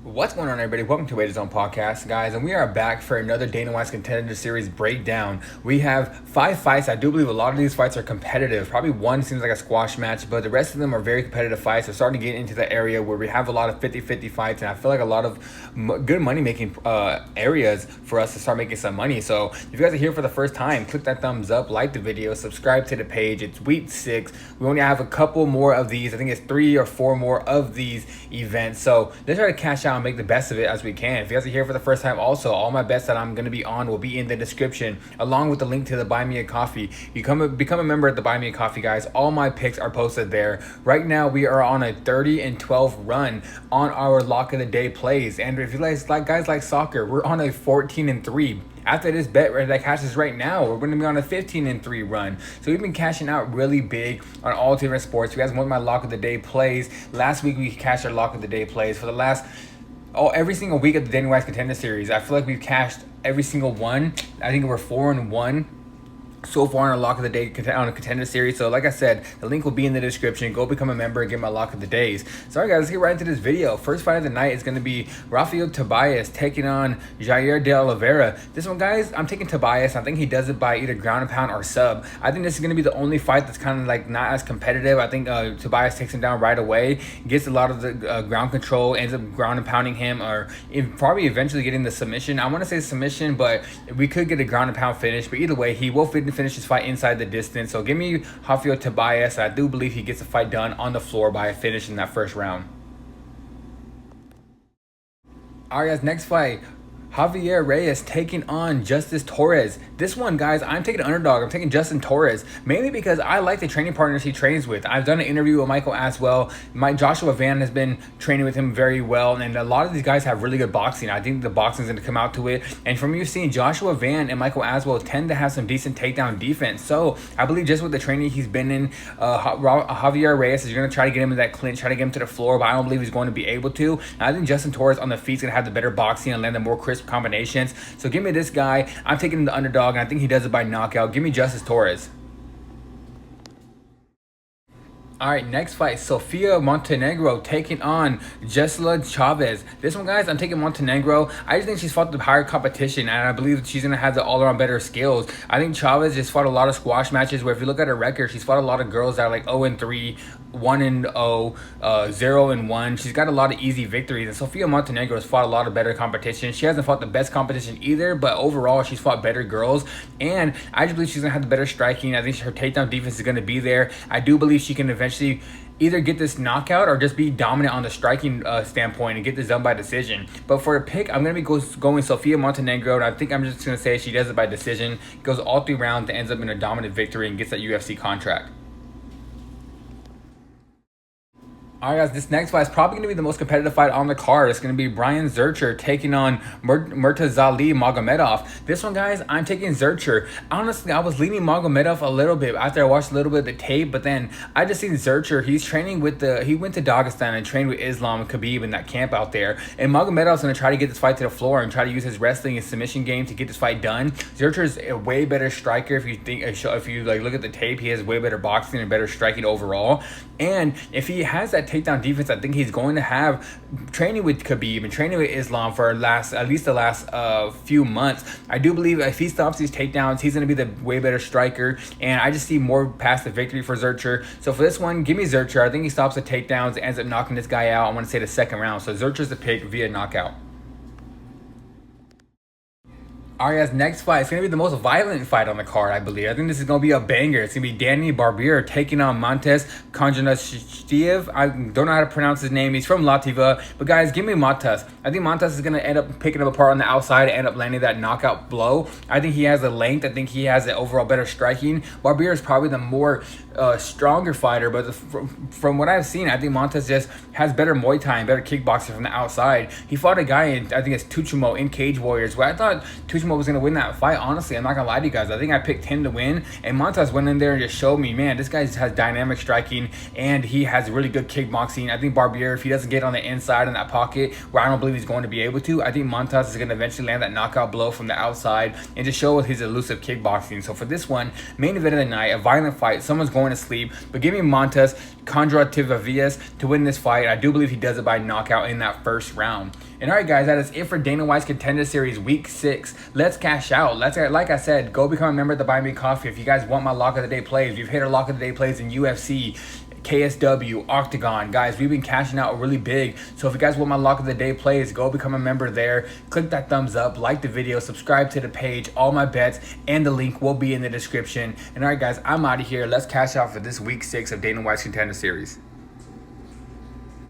What's going on, everybody? Welcome to Zone Podcast, guys, and we are back for another Dana White's Contender Series breakdown. We have 5 fights. I do believe a lot of these fights are competitive. Probably one seems like a squash match, but the rest of them are very competitive fights. We're starting to get into the area where we have a lot of 50-50 fights, and I feel like a lot of good money-making areas for us to start making some money. So if you guys are here for the first time, click that thumbs up, like the video, subscribe to the page. It's week 6. We only have a couple more of these. I think it's 3 or 4 more of these events. So let's try to cash out and make the best of it as we can. If you guys are here for the first time, also all my bets that I'm going to be on will be in the description, along with the link to the Buy Me a Coffee. You become a member at the Buy Me a Coffee, guys. All my picks are posted there. Right now we are on a 30-12 run on our lock of the day plays, and if you guys like soccer, we're on a 14-3. After this bet that cashes right now, we're going to be on a 15-3 run. So we've been cashing out really big on all different sports. You guys want my lock of the day plays. Last week we cashed our lock of the day plays. For the last every single week of the Dana White's Contender Series, I feel like we've cashed every single one. I think we're 4-1 so far on a lock of the day on a Contender Series. So like I said, the link will be in the description. Go become a member and get my lock of the days. So alright, guys, let's get right into this video. First fight of the night is going to be Rafael Tobias taking on Jair de Oliveira. This one, guys, I'm taking Tobias. I think he does it by either ground and pound or sub. I think this is going to be the only fight that's kind of like not as competitive. I think Tobias takes him down right away, gets a lot of the ground control, ends up ground and pounding him, or probably eventually getting the submission. I want to say submission, but we could get a ground and pound finish. But either way, he will finish his fight inside the distance. So give me Rafael Tobias. I do believe he gets the fight done on the floor by a finish in that first round. Alright, guys, next fight, Javier Reyes taking on Justice Torres. This one, guys, I'm taking an underdog. I'm taking Justin Torres, mainly because I like the training partners he trains with. I've done an interview with Michael as well. Joshua Van has been training with him very well, and a lot of these guys have really good boxing. I think the boxing is going to come out to it. And from you seeing, Joshua Van and Michael Aswell tend to have some decent takedown defense. So I believe just with the training he's been in, Javier Reyes is going to try to get him in that clinch, try to get him to the floor, but I don't believe he's going to be able to. And I think Justin Torres on the feet is going to have the better boxing and land the more crisp combinations. So give me this guy. I'm taking the underdog, and I think he does it by knockout. Give me Justice Torres. Alright, next fight, Sofia Montenegro taking on Jesla Chaves. This one, guys, I'm taking Montenegro. I just think she's fought the higher competition, and I believe she's going to have the all-around better skills. I think Chaves just fought a lot of squash matches where if you look at her record, she's fought a lot of girls that are like 0-3, 1-0, 0-1. She's got a lot of easy victories, and Sofia Montenegro has fought a lot of better competition. She hasn't fought the best competition either, but overall, she's fought better girls, and I just believe she's going to have the better striking. I think her takedown defense is going to be there. I do believe she can eventually either get this knockout or just be dominant on the striking standpoint and get this done by decision. But for a pick, I'm going to be going Sofia Montenegro, and I think I'm just going to say she does it by decision, goes all 3 rounds, ends up in a dominant victory, and gets that UFC contract. Alright, guys, this next fight is probably going to be the most competitive fight on the card. It's going to be Brian Zurcher taking on Murtazali Magomedov. This one, guys, I'm taking Zurcher. Honestly, I was leaning Magomedov a little bit after I watched a little bit of the tape, but then I just seen Zurcher. He's training with he went to Dagestan and trained with Islam and Khabib in that camp out there. And Magomedov's going to try to get this fight to the floor and try to use his wrestling and submission game to get this fight done. Zurcher's a way better striker. If you look at the tape, he has way better boxing and better striking overall. And if he has that takedown defense, I think he's going to have training with Khabib and training with Islam for at least the last few months. I do believe if he stops these takedowns, he's going to be the way better striker, and I just see more past the victory for Zurcher. So for this one, give me Zurcher. I think he stops the takedowns, ends up knocking this guy out. I want to say the second round. So Zurcher's the pick via knockout. Alright, guys, next fight. It's going to be the most violent fight on the card, I believe. I think this is going to be a banger. It's going to be Danny Barbier taking on Montes Kondratavičius. I don't know how to pronounce his name. He's from Latvia. But, guys, give me Montes. I think Montes is going to end up picking him apart on the outside and end up landing that knockout blow. I think he has the length. I think he has the overall better striking. Barbier is probably the more stronger fighter, but from what I've seen, I think Montes just has better Muay Thai and better kickboxing from the outside. He fought a guy in, I think it's Tuchimo in Cage Warriors, where I thought Tuchimo was going to win that fight. Honestly, I'm not going to lie to you guys. I think I picked him to win, and Montes went in there and just showed me, man, this guy has dynamic striking, and he has really good kickboxing. I think Barbier, if he doesn't get on the inside in that pocket, where I don't believe he's going to be able to, I think Montes is going to eventually land that knockout blow from the outside and just show his elusive kickboxing. So for this one, main event of the night, a violent fight, someone's going to sleep, but give me Montes Kondratavičius to win this fight. I do believe he does it by knockout in that first round. And all right, guys, that is it for Dana White's Contender Series Week 6. Let's cash out. Like I said, go become a member of the Buy Me Coffee. If you guys want my Lock of the Day plays, we've hit our Lock of the Day plays in UFC, KSW, Octagon. Guys, we've been cashing out really big. So if you guys want my Lock of the Day plays, go become a member there. Click that thumbs up, like the video, subscribe to the page. All my bets and the link will be in the description. And all right, guys, I'm out of here. Let's cash out for this Week 6 of Dana White's Contender Series.